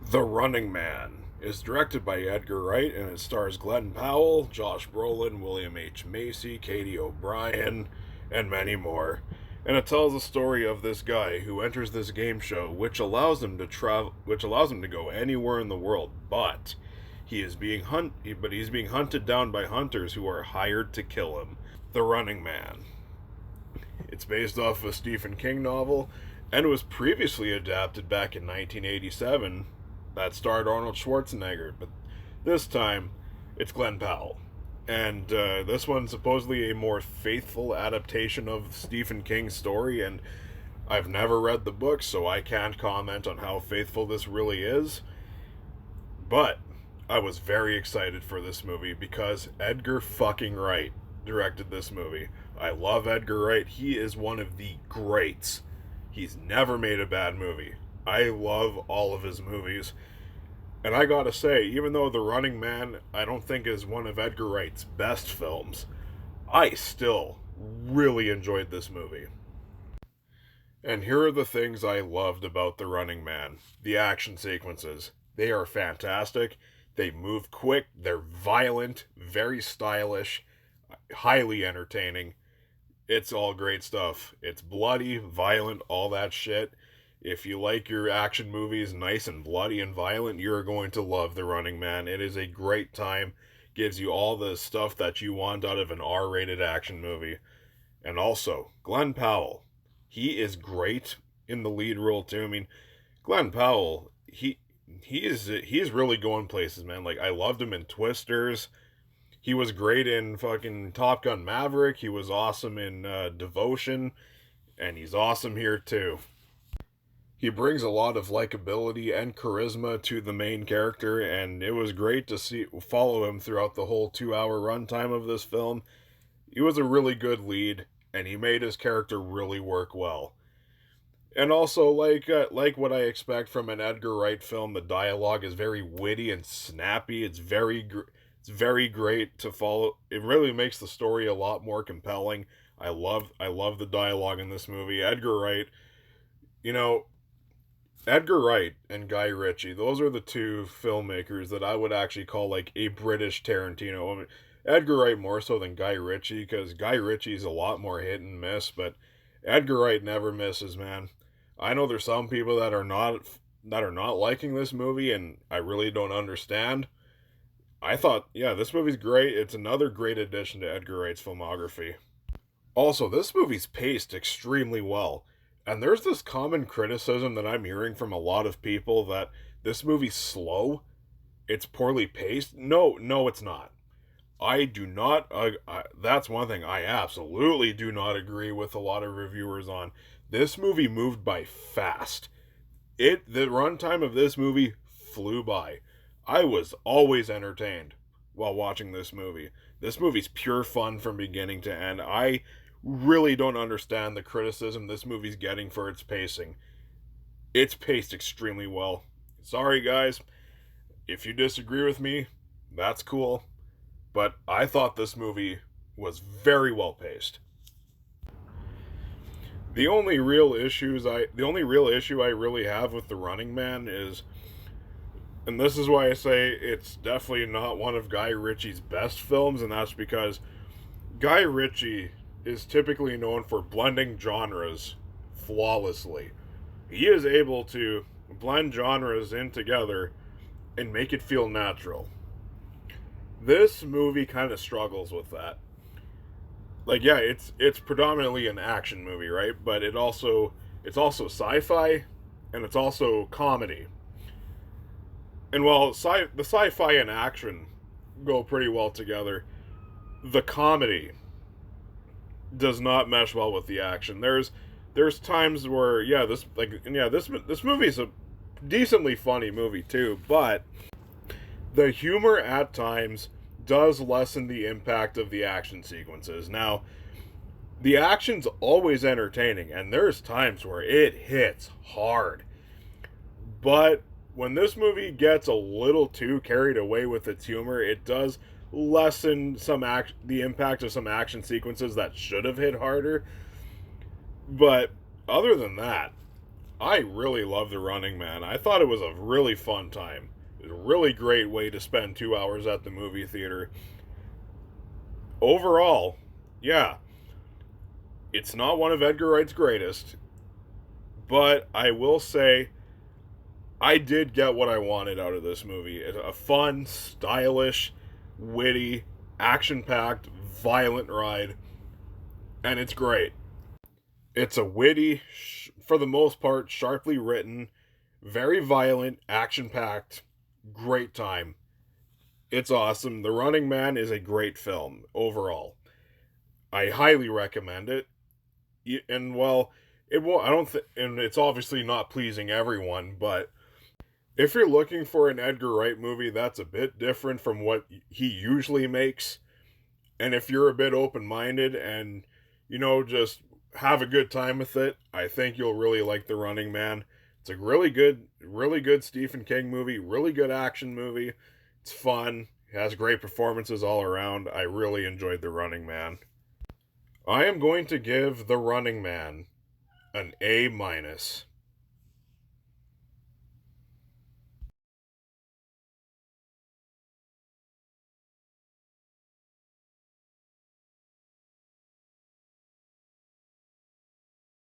The Running Man is directed by Edgar Wright and it stars Glenn Powell, Josh Brolin, William H. Macy, Katie O'Brien, and many more. And it tells the story of this guy who enters this game show which allows him to go anywhere in the world, but he's being hunted down by hunters who are hired to kill him. The Running Man. It's based off of a Stephen King novel and was previously adapted back in 1987 that starred Arnold Schwarzenegger, but this time it's Glenn Powell. And this one's supposedly a more faithful adaptation of Stephen King's story, and I've never read the book, so I can't comment on how faithful this really is. But I was very excited for this movie because Edgar fucking Wright directed this movie. I love Edgar Wright. He is one of the greats. He's never made a bad movie. I love all of his movies. And I gotta say, even though The Running Man I don't think is one of Edgar Wright's best films, I still really enjoyed this movie. And here are the things I loved about The Running Man. The action sequences. They are fantastic. They move quick. They're violent, very stylish, highly entertaining. It's all great stuff. It's bloody, violent, all that shit. If you like your action movies nice and bloody and violent, you're going to love The Running Man. It is a great time. Gives you all the stuff that you want out of an R-rated action movie. And also, Glenn Powell. He is great in the lead role too. I mean, Glenn Powell, he's really going places, man. Like, I loved him in Twisters. He was great in fucking Top Gun Maverick. He was awesome in Devotion. And he's awesome here too. He brings a lot of likability and charisma to the main character, and it was great to follow him throughout the whole 2 hour runtime of this film. He was a really good lead, and he made his character really work well. And also, like what I expect from an Edgar Wright film, the dialogue is very witty and snappy. It's very great to follow. It really makes the story a lot more compelling. I love the dialogue in this movie. You know, Edgar Wright and Guy Ritchie, those are the two filmmakers that I would actually call like a British Tarantino. I mean, Edgar Wright more so than Guy Ritchie, because Guy Ritchie's a lot more hit and miss, but Edgar Wright never misses, man. I know there's some people that are not liking this movie, and I really don't understand. I thought, yeah, this movie's great. It's another great addition to Edgar Wright's filmography. Also, this movie's paced extremely well. And there's this common criticism that I'm hearing from a lot of people that this movie's slow, it's poorly paced. No, it's not. I do not. That's one thing I absolutely do not agree with a lot of reviewers on. This movie moved by fast. The runtime of this movie flew by. I was always entertained while watching this movie. This movie's pure fun from beginning to end. I really don't understand the criticism this movie's getting for its pacing. It's paced extremely well. Sorry, guys. If you disagree with me, that's cool. But I thought this movie was very well paced. The only real issue I really have with The Running Man is, and this is why I say it's definitely not one of Guy Ritchie's best films, and that's because Guy Ritchie is typically known for blending genres flawlessly. He is able to blend genres in together and make it feel natural. This movie kind of struggles with that. Like, yeah, it's predominantly an action movie, right? But it's also sci-fi and it's also comedy. And while the sci-fi and action go pretty well together, the comedy does not mesh well with the action. There's times where this movie's a decently funny movie too, but the humor at times does lessen the impact of the action sequences. Now, the action's always entertaining, and there's times where it hits hard. But when this movie gets a little too carried away with its humor, it does lessen the impact of some action sequences that should have hit harder. But other than that, I really love The Running Man. I thought it was a really fun time. It was a really great way to spend 2 hours at the movie theater. Overall, yeah, it's not one of Edgar Wright's greatest, but I will say I did get what I wanted out of this movie. It's a fun, stylish, witty, action packed, violent ride, and it's great. It's a witty, for the most part, sharply written, very violent, action packed, great time. It's awesome. The Running Man is a great film overall. I highly recommend it. And well, it will. I don't think, and it's obviously not pleasing everyone, but if you're looking for an Edgar Wright movie that's a bit different from what he usually makes, and if you're a bit open minded and, just have a good time with it, I think you'll really like The Running Man. It's a really good Stephen King movie, really good action movie. It's fun. It has great performances all around. I really enjoyed The Running Man. I am going to give The Running Man an A minus.